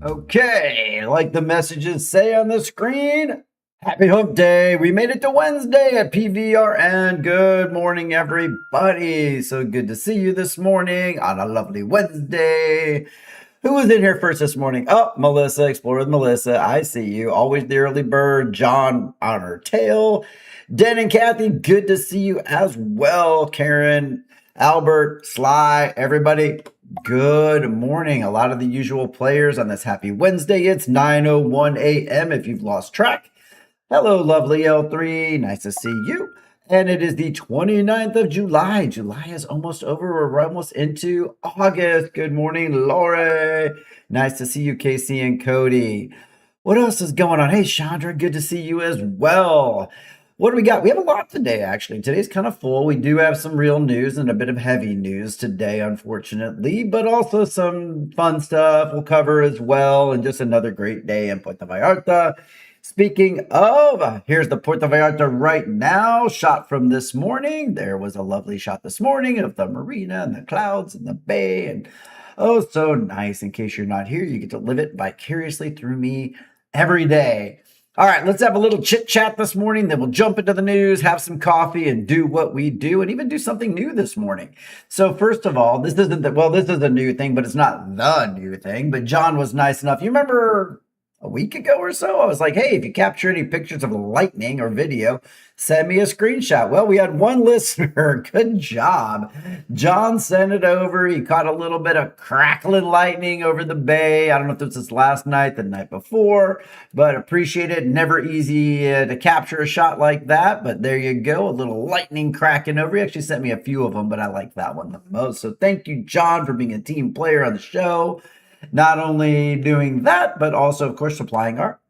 Okay, like the messages say on the screen, happy hump day. We made it to Wednesday at PVRN. Good morning, everybody. So good to see you this morning on a lovely Wednesday. Who was in here first this morning? Oh, Melissa, Explore with Melissa. I see you. Always the early bird. John on her tail. Den and Kathy, good to see you as well. Karen, Albert, Sly, everybody. Good morning. A lot of the usual players on this happy Wednesday. It's 9:01 a.m. if you've lost track. Hello, lovely L3. Nice to see you. And it is the 29th of July. July is almost over. We're almost into August. Good morning, Lori. Nice to see you, Casey and Cody. What else is going on? Hey, Chandra, good to see you as well. What do we got? We have a lot today, actually. Today's kind of full. We do have some real news and a bit of heavy news today, unfortunately, but also some fun stuff we'll cover as well, and just another great day in Puerto Vallarta. Speaking of, here's the Puerto Vallarta right now, shot from this morning. There was a lovely shot this morning of the marina and the clouds and the bay, and oh, so nice. In case you're not here, you get to live it vicariously through me every day. All right, let's have a little chit chat this morning. Then we'll jump into the news, have some coffee, and do what we do, and even do something new this morning. So first of all, this is a new thing, but it's not the new thing. But John was nice enough. You remember a week ago or so, I was like, hey, if you capture any pictures of lightning or video, send me a screenshot. Well, we had one listener. Good job. John sent it over. He caught a little bit of crackling lightning over the bay. I don't know if this was last night, the night before, but appreciate it. Never easy to capture a shot like that, but there you go. A little lightning cracking over. He actually sent me a few of them, but I like that one the most. So thank you, John, for being a team player on the show. Not only doing that, but also, of course, supplying our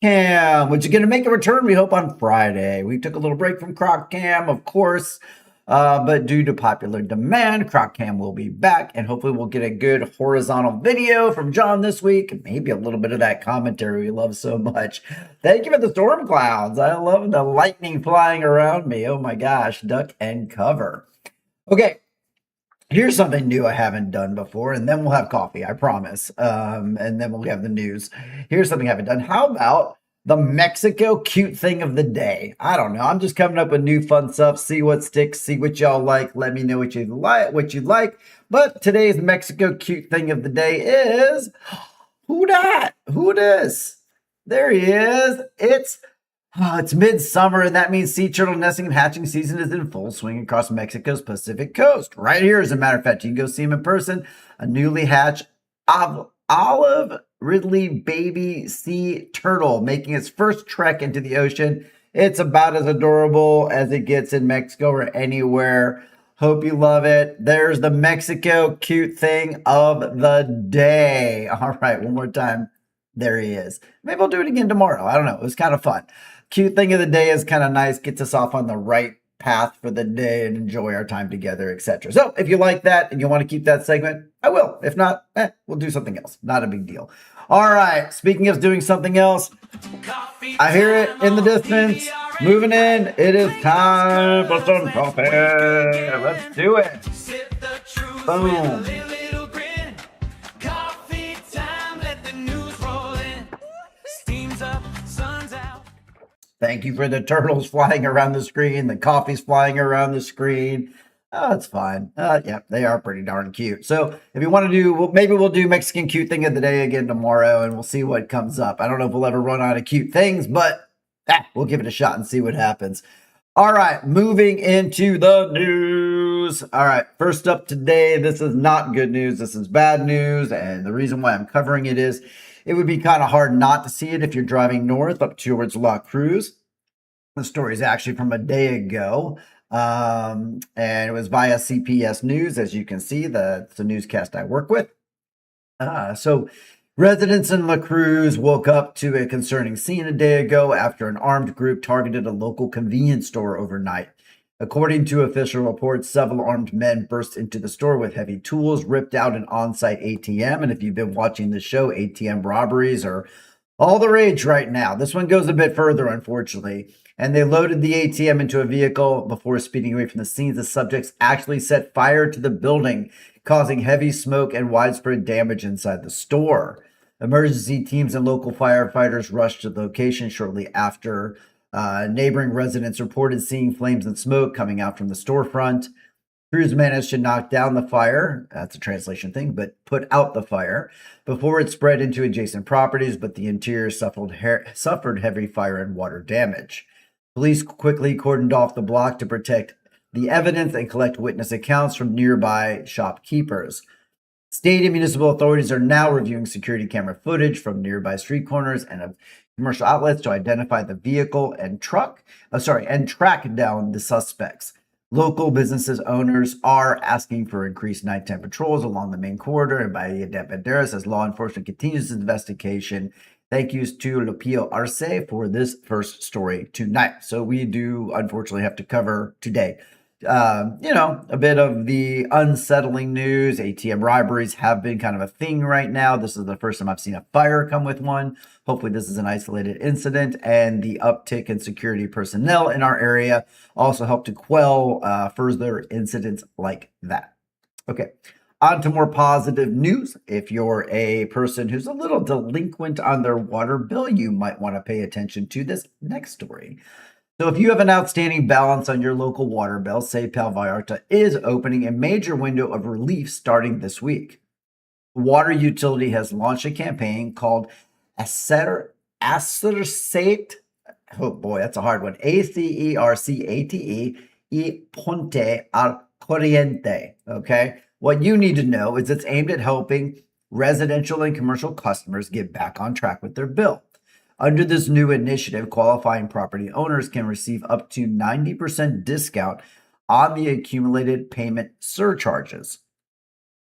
Cam, which is going to make a return, we hope, on Friday. We took a little break from Croc Cam, of course, but due to popular demand, Croc Cam will be back, and hopefully we'll get a good horizontal video from John this week, and maybe a little bit of that commentary we love so much. Thank you for the storm clouds. I love the lightning flying around me. Oh my gosh, duck and cover. Okay. Here's something new I haven't done before, and then we'll have coffee, I promise. And then we'll have the news. Here's something I haven't done. How about the Mexico cute thing of the day? I don't know. I'm just coming up with new fun stuff. See what sticks. See what y'all like. Let me know what you like. But today's Mexico cute thing of the day is who dat? Who dis? There he is. It's midsummer, and that means sea turtle nesting and hatching season is in full swing across Mexico's Pacific coast. Right here, as a matter of fact, you can go see him in person. A newly hatched olive Ridley baby sea turtle making its first trek into the ocean. It's about as adorable as it gets in Mexico or anywhere. Hope you love it. There's the Mexico cute thing of the day. All right, one more time. There he is. Maybe I'll do it again tomorrow. I don't know. It was kind of fun. Cute thing of the day is kind of nice. Gets us off on the right path for the day and enjoy our time together, etc. So if you like that and you want to keep that segment, I will. If not, we'll do something else. Not a big deal. All right. Speaking of doing something else, I hear it in the distance. Moving in. It is time for some coffee. Let's do it. Boom. Thank you for the turtles flying around the screen. The coffee's flying around the screen. Oh, it's fine. Yeah, they are pretty darn cute. So if you want to do, maybe we'll do Mexican cute thing of the day again tomorrow, and we'll see what comes up. I don't know if we'll ever run out of cute things, but we'll give it a shot and see what happens. All right, moving into the news. All right, first up today, this is not good news. This is bad news, and the reason why I'm covering it is it would be kind of hard not to see it if you're driving north up towards La Cruz. The story is actually from a day ago, and it was via CPS News. As you can see, it's the newscast I work with. So residents in La Cruz woke up to a concerning scene a day ago after an armed group targeted a local convenience store overnight. According to official reports, several armed men burst into the store with heavy tools, ripped out an on-site ATM. And if you've been watching the show, ATM robberies are all the rage right now. This one goes a bit further, unfortunately. And they loaded the ATM into a vehicle before speeding away from the scene. The subjects actually set fire to the building, causing heavy smoke and widespread damage inside the store. Emergency teams and local firefighters rushed to the location shortly after. Neighboring residents reported seeing flames and smoke coming out from the storefront. Cruz managed to knock down the fire, that's a translation thing, but put out the fire before it spread into adjacent properties, but the interior suffered heavy fire and water damage. Police quickly cordoned off the block to protect the evidence and collect witness accounts from nearby shopkeepers. State and municipal authorities are now reviewing security camera footage from nearby street corners and of commercial outlets to identify the vehicle and track down the suspects. Local businesses owners are asking for increased nighttime patrols along the main corridor and Bahia de Banderas as law enforcement continues its investigation. Thank yous to Lupio Arce for this first story tonight. So we do unfortunately have to cover today a bit of the unsettling news. ATM robberies have been kind of a thing right now. This is the first time I've seen a fire come with one. Hopefully this is an isolated incident, and the uptick in security personnel in our area also helped to quell further incidents like that. Okay. On to more positive news. If you're a person who's a little delinquent on their water bill, you might want to pay attention to this next story. So if you have an outstanding balance on your local water bill, SEAPAL Vallarta is opening a major window of relief starting this week. The water utility has launched a campaign called Acercate, oh boy, that's a hard one, ACERCATE y Ponte al Corriente, okay? What you need to know is it's aimed at helping residential and commercial customers get back on track with their bill. Under this new initiative, qualifying property owners can receive up to 90% discount on the accumulated payment surcharges.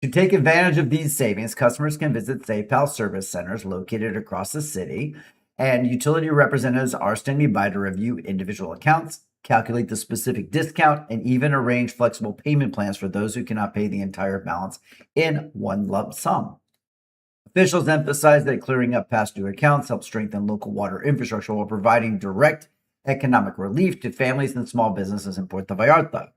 To take advantage of these savings, customers can visit SEAPAL service centers located across the city, and utility representatives are standing by to review individual accounts, calculate the specific discount, and even arrange flexible payment plans for those who cannot pay the entire balance in one lump sum. Officials emphasize that clearing up past due accounts helps strengthen local water infrastructure while providing direct economic relief to families and small businesses in Puerto Vallarta.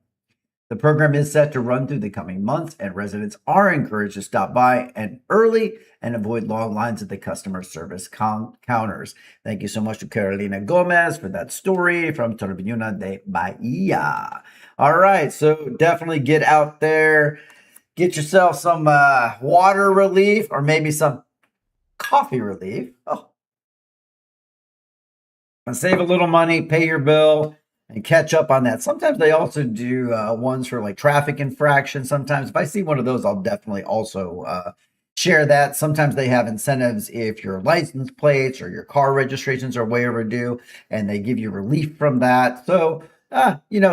The program is set to run through the coming months, and residents are encouraged to stop by early and avoid long lines at the customer service counters. Thank you so much to Carolina Gomez for that story from Torbellino de Bahia. All right, so definitely get out there. Get yourself some water relief or maybe some coffee relief. And save a little money, pay your bill, and catch up on that. Sometimes they also do ones for like traffic infractions. Sometimes if I see one of those, I'll definitely also share that. Sometimes they have incentives if your license plates or your car registrations are way overdue, and they give you relief from that. So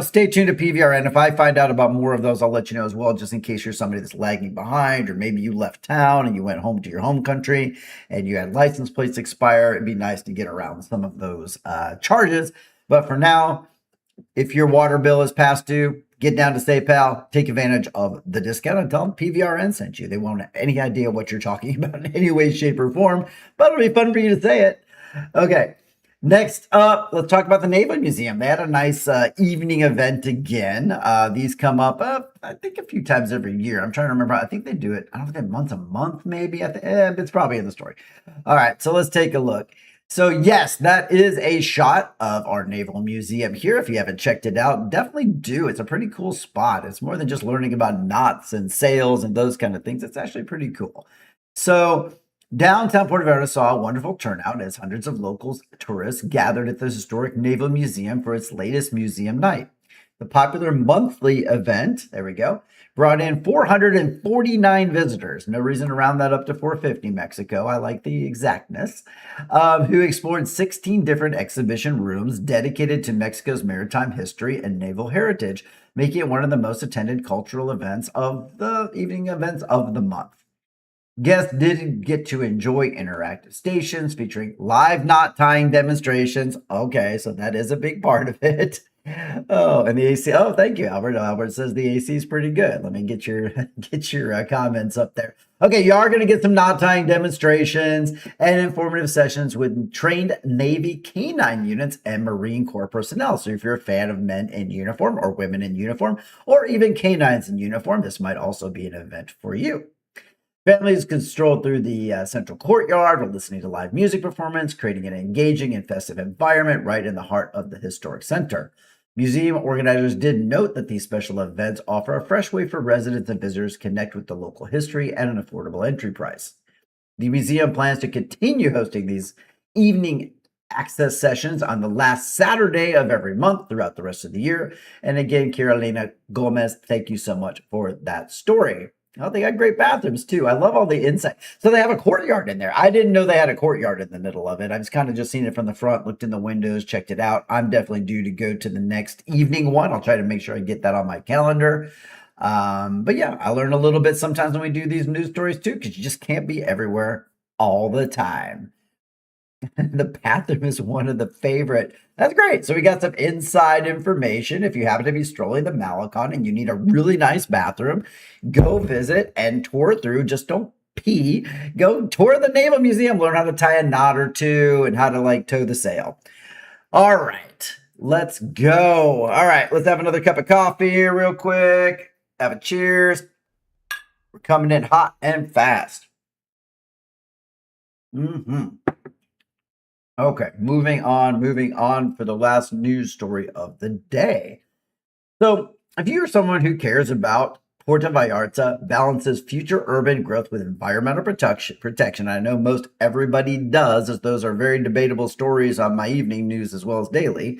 stay tuned to PVRN. If I find out about more of those, I'll let you know as well, just in case you're somebody that's lagging behind, or maybe you left town and you went home to your home country and you had license plates expire. It'd be nice to get around some of those charges. But for now, if your water bill is past due, get down to SEAPAL, take advantage of the discount, and tell them PVRN sent you. They won't have any idea what you're talking about in any way, shape, or form, but it'll be fun for you to say it. Okay. Next up, let's talk about the Naval Museum. They had a nice evening event again. These come up, I think, a few times every year. I'm trying to remember. I think they do it, I don't think once a month, maybe. It's probably in the story. All right, so let's take a look. So yes, that is a shot of our Naval Museum here. If you haven't checked it out, definitely do. It's a pretty cool spot. It's more than just learning about knots and sails and those kind of things. It's actually pretty cool. So downtown Puerto Vallarta saw a wonderful turnout as hundreds of local tourists gathered at the historic Naval Museum for its latest museum night. The popular monthly event, there we go, brought in 449 visitors. No reason to round that up to 450, Mexico. I like the exactness. Who explored 16 different exhibition rooms dedicated to Mexico's maritime history and naval heritage, making it one of the most attended cultural events of the evening events of the month. Guests did get to enjoy interactive stations featuring live knot tying demonstrations. Okay, so that is a big part of it. Oh, and the AC. Oh, thank you, Albert. Albert says the AC is pretty good. Let me get your comments up there. Okay, you are going to get some knot tying demonstrations and informative sessions with trained Navy canine units and Marine Corps personnel. So if you're a fan of men in uniform or women in uniform, or even canines in uniform, this might also be an event for you. Families can stroll through the central courtyard while listening to live music performance, creating an engaging and festive environment right in the heart of the historic center. Museum organizers did note that these special events offer a fresh way for residents and visitors to connect with the local history at an affordable entry price. The museum plans to continue hosting these evening access sessions on the last Saturday of every month throughout the rest of the year. And again, Carolina Gomez, thank you so much for that story. Oh, they got great bathrooms too. I love all the inside. So they have a courtyard in there. I didn't know they had a courtyard in the middle of it. I was kind of just seen it from the front, looked in the windows, checked it out. I'm definitely due to go to the next evening one. I'll try to make sure I get that on my calendar. But yeah, I learn a little bit sometimes when we do these news stories too, because you just can't be everywhere all the time. The bathroom is one of the favorite. That's great. So we got some inside information. If you happen to be strolling the Malecon and you need a really nice bathroom, go visit and tour through. Just don't pee. Go tour the Naval Museum. Learn how to tie a knot or two and how to tow the sail. All right, let's go. All right, let's have another cup of coffee here real quick. Have a cheers. We're coming in hot and fast. Okay, moving on for the last news story of the day. So, if you're someone who cares about Puerto Vallarta balances future urban growth with environmental protection, I know most everybody does, as those are very debatable stories on my evening news as well as daily.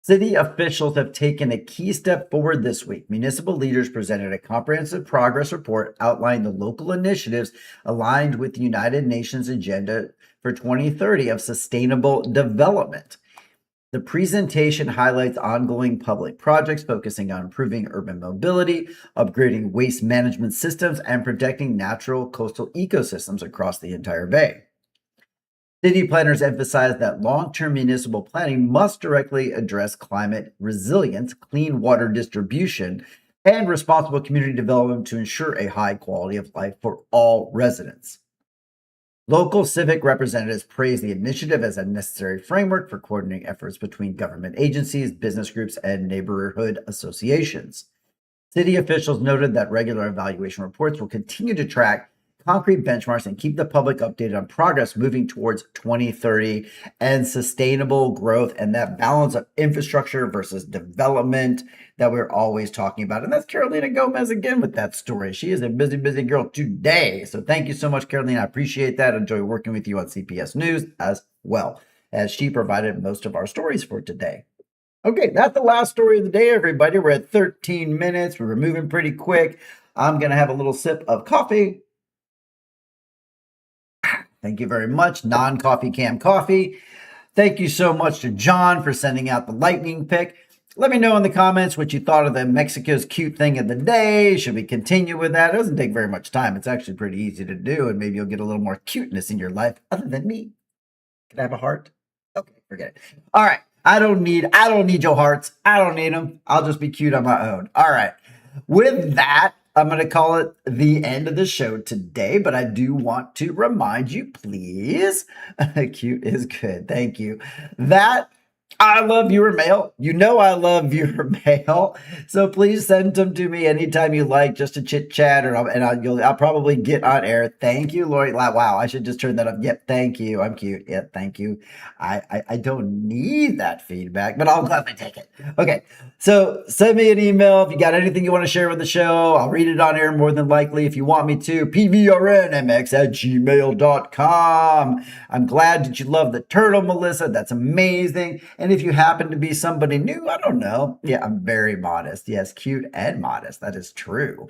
City officials have taken a key step forward this week. Municipal leaders presented a comprehensive progress report outlining the local initiatives aligned with the United Nations Agenda for 2030 of Sustainable Development. The presentation highlights ongoing public projects focusing on improving urban mobility, upgrading waste management systems, and protecting natural coastal ecosystems across the entire bay. City planners emphasize that long-term municipal planning must directly address climate resilience, clean water distribution, and responsible community development to ensure a high quality of life for all residents. Local civic representatives praised the initiative as a necessary framework for coordinating efforts between government agencies, business groups, and neighborhood associations. City officials noted that regular evaluation reports will continue to track concrete benchmarks and keep the public updated on progress moving towards 2030 and sustainable growth and that balance of infrastructure versus development that we're always talking about. And that's Carolina Gomez again with that story. She is a busy, busy girl today. So thank you so much, Carolina. I appreciate that. Enjoy working with you on CPS News as well, as she provided most of our stories for today. Okay, that's the last story of the day, everybody. We're at 13 minutes. We're moving pretty quick. I'm going to have a little sip of coffee. Thank you very much, non-Coffee Cam Coffee. Thank you so much to John for sending out the lightning pick. Let me know in the comments what you thought of the Mexico's cute thing of the day. Should we continue with that? It doesn't take very much time. It's actually pretty easy to do, and maybe you'll get a little more cuteness in your life other than me. Can I have a heart? Okay, forget it. All right. I don't need your hearts. I don't need them. I'll just be cute on my own. All right. With that, I'm going to call it the end of the show today, but I do want to remind you, please, cute is good. Thank you. That I love viewer mail. You know I love viewer mail. So please send them to me anytime you like, just to chit chat, I'll probably get on air. Thank you, Lori. Wow, I should just turn that up. Yep, thank you. I'm cute. Yep, thank you. I don't need that feedback, but I'll gladly take it. Okay, so send me an email if you got anything you want to share with the show. I'll read it on air more than likely if you want me to. PVRNMX@gmail.com. I'm glad that you love the turtle, Melissa. That's amazing. And if you happen to be somebody new, I don't know. Yeah, I'm very modest. Yes, cute and modest. That is true.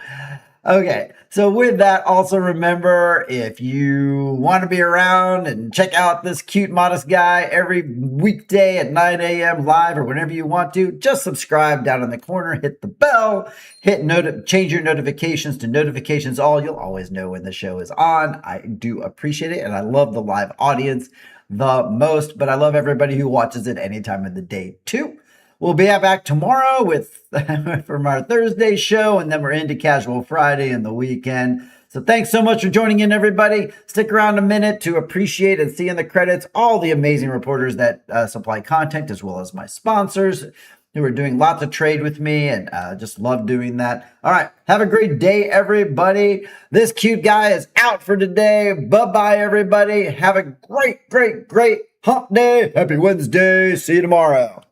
Okay, so with that, also remember, if you want to be around and check out this cute, modest guy every weekday at 9 a.m. live or whenever you want to, just subscribe down in the corner, hit the bell, change your notifications to notifications all. You'll always know when the show is on. I do appreciate it, and I love the live audience the most, but I love everybody who watches it any time of the day too. We'll be back tomorrow from our Thursday show, and then we're into Casual Friday and the weekend. So thanks so much for joining in, everybody. Stick around a minute to appreciate and see in the credits all the amazing reporters that supply content, as well as my sponsors. who are doing lots of trade with me, and just love doing that. All right. Have a great day, everybody. This cute guy is out for today. Bye-bye, everybody. Have a great, great, great hump day. Happy Wednesday. See you tomorrow.